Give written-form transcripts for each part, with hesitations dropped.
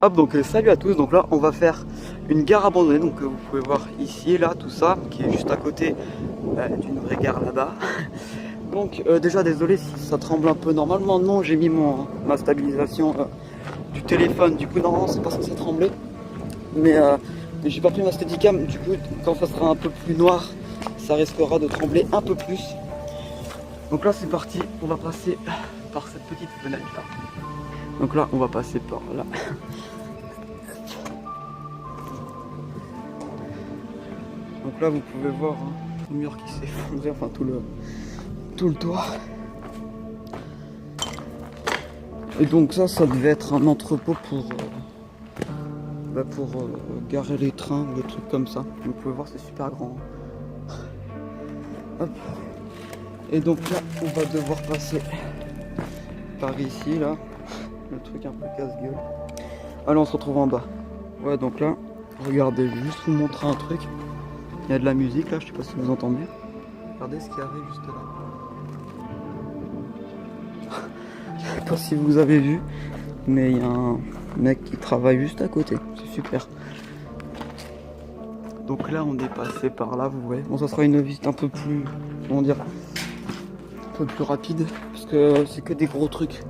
Hop, donc salut à tous, donc là on va faire une gare abandonnée, donc vous pouvez voir ici et là tout ça, qui est juste à côté d'une vraie gare là-bas. Donc déjà désolé si ça tremble un peu, normalement non, j'ai mis ma stabilisation du téléphone, du coup normalement c'est pas censé trembler, mais j'ai pas pris ma steadicam, du coup quand ça sera un peu plus noir, ça risquera de trembler un peu plus. Donc là c'est parti, on va passer par cette petite fenêtre là. Donc là on va passer par là. Donc là vous pouvez voir tout le mur qui s'est effondré, enfin tout le toit. Et donc ça devait être un entrepôt pour garer les trains ou des trucs comme ça. Vous pouvez voir c'est super grand. Hop. Et donc là on va devoir passer par ici là. Le truc un peu casse-gueule. Allez on se retrouve en bas. Ouais donc là, regardez, je vais juste vous montrer un truc. Il y a de la musique là, je sais pas si vous entendez. Regardez ce qu'il y avait juste là. Je sais pas si vous avez vu, mais il y a un mec qui travaille juste à côté. C'est super. Donc là on est passé par là, vous voyez. Bon ça sera une visite un peu plus, comment dire, un peu plus rapide, parce que c'est que des gros trucs.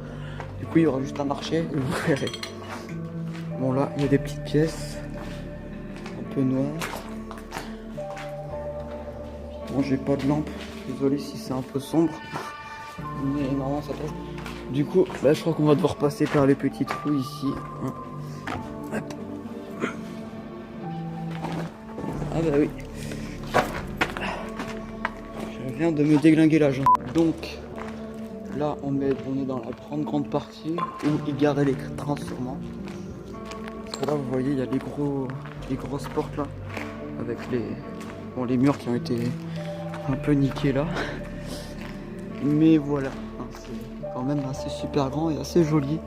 Du coup il y aura juste un marché et vous verrez. Bon là il y a des petites pièces, un peu noires. Bon j'ai pas de lampe, désolé si c'est un peu sombre, mais normalement ça passe. Du coup là je crois qu'on va devoir passer par les petits trous ici. Hop. Ah bah oui. Je viens de me déglinguer la jambe. Donc là on est dans la grande partie où ils garaient les trains sûrement. Parce que là vous voyez il y a les grosses portes là, avec les murs qui ont été un peu niqués là. Mais voilà, c'est quand même assez super grand et assez joli.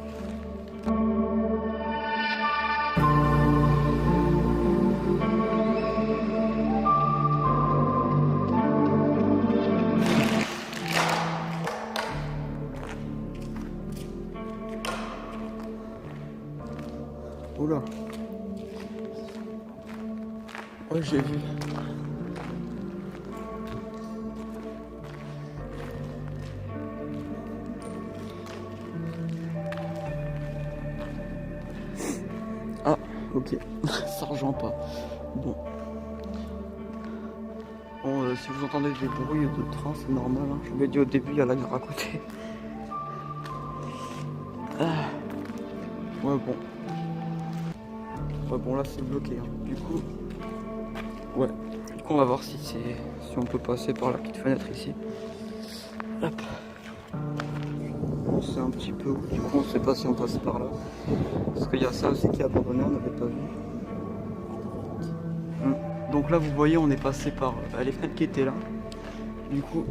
Oula. Ouais j'ai vu. Ah ok, ça rejoint pas. Bon. Bon si vous entendez des bruits de train c'est normal, hein. Je vous l'ai dit au début, il y a la gare à côté. Ah. Ouais bon. Ouais bon là c'est bloqué hein. Du coup on va voir si on peut passer par la petite fenêtre ici. Hop. C'est un petit peu, du coup on sait pas si on passe par là. Parce qu'il y a ça aussi qui est abandonné, on n'avait pas vu. Donc là vous voyez on est passé par les fenêtres qui étaient là. Du coup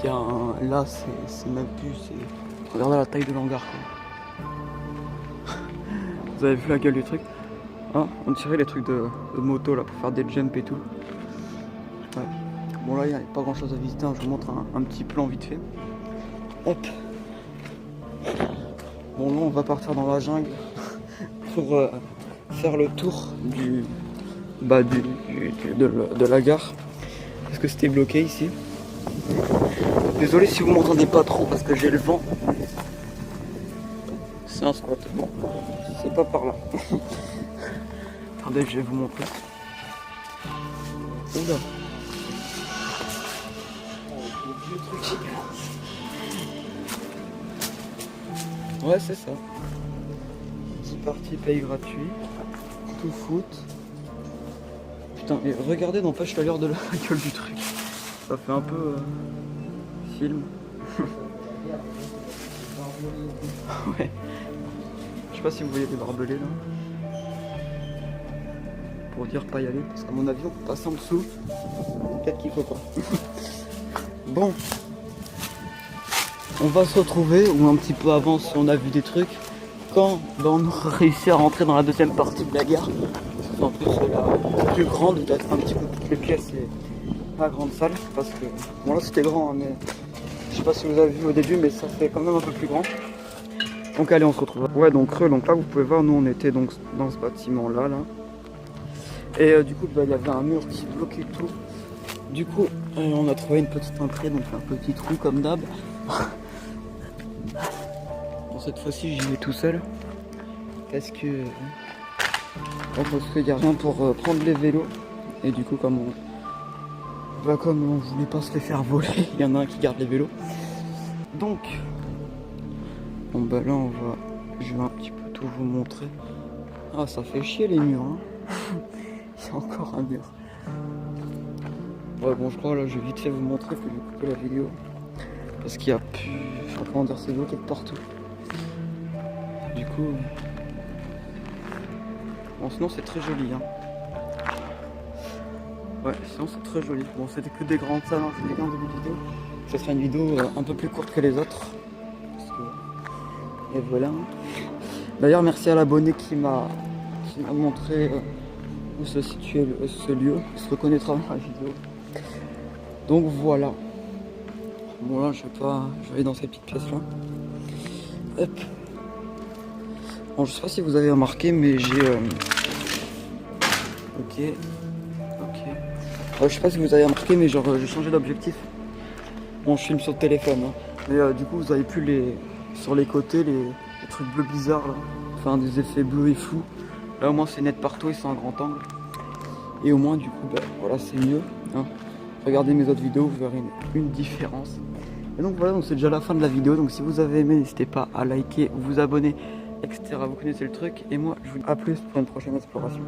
il y a un. Là c'est même plus. Regardez la taille de l'hangar quoi. Vous avez vu la gueule du truc? Hein, on tirait les trucs de moto là pour faire des jumps et tout. Ouais. Bon là il n'y a pas grand chose à visiter, hein. Je vous montre un petit plan vite fait. Hop. Bon là on va partir dans la jungle pour faire le tour de la gare. Parce que c'était bloqué ici. Désolé si vous m'entendez pas trop parce que j'ai le vent. C'est un squat. Bon, c'est pas par là. Attendez, je vais vous montrer. Oula. Ouais, c'est ça. C'est parti, paye gratuit. Tout foot. Putain, et regardez, n'empêche l'allure de la gueule du truc. Ça fait un peu film. Ouais. Je sais pas si vous voyez les barbelés là. Pour dire pas y aller, parce qu'à mon avis on peut passer en dessous. Peut-être qu'il faut pas. Bon. On va se retrouver, ou un petit peu avant si on a vu des trucs, quand on aura réussi à rentrer dans la deuxième partie de la gare. En plus la plus grande, peut-être un petit peu toutes les pièces et la grande salle, parce que bon là c'était grand, hein, mais je sais pas si vous avez vu au début, mais ça fait quand même un peu plus grand. Donc allez, on se retrouve. Ouais, donc creux, donc là vous pouvez voir, nous on était donc dans ce bâtiment là. Et du coup bah, il y avait un mur qui bloquait tout. Du coup on a trouvé une petite entrée, donc un petit trou comme d'hab. Bon, cette fois-ci j'y vais tout seul. Parce que qu'il n'y a rien pour prendre les vélos. Et du coup comme on voulait pas se les faire voler, il y en a un qui garde les vélos. Donc bon bah là je vais un petit peu tout vous montrer. Ah ça fait chier les murs hein. Il y a encore un mur. Ouais bon je crois là je vais vite fait vous montrer que j'ai coupé la vidéo. Parce qu'il y a plus. Enfin, comment dire, c'est bloqué de partout. Du coup. Bon sinon c'est très joli hein. Ouais sinon c'est très joli. Bon c'était que des grandes salles, hein, c'est des grandes vidéos. Ce sera une vidéo un peu plus courte que les autres. Et voilà. D'ailleurs merci à l'abonné qui m'a montré où se situait ce lieu. Il se reconnaîtra dans la vidéo. Donc voilà. Bon là je vais aller dans ces petites pièces là. Hop. Bon je sais pas si vous avez remarqué mais j'ai ok. Je sais pas si vous avez remarqué mais genre j'ai changé d'objectif. Bon je filme sur le téléphone hein. Mais du coup vous avez plus sur les côtés les trucs bleus bizarres là. Enfin des effets bleus et flous. Là au moins c'est net partout et c'est un grand angle. Et au moins du coup bah, voilà c'est mieux hein. Regardez mes autres vidéos, vous verrez une différence. Et donc voilà, donc c'est déjà la fin de la vidéo. Donc si vous avez aimé, n'hésitez pas à liker, vous abonner, etc. Vous connaissez le truc. Et moi je vous dis à plus pour une prochaine exploration.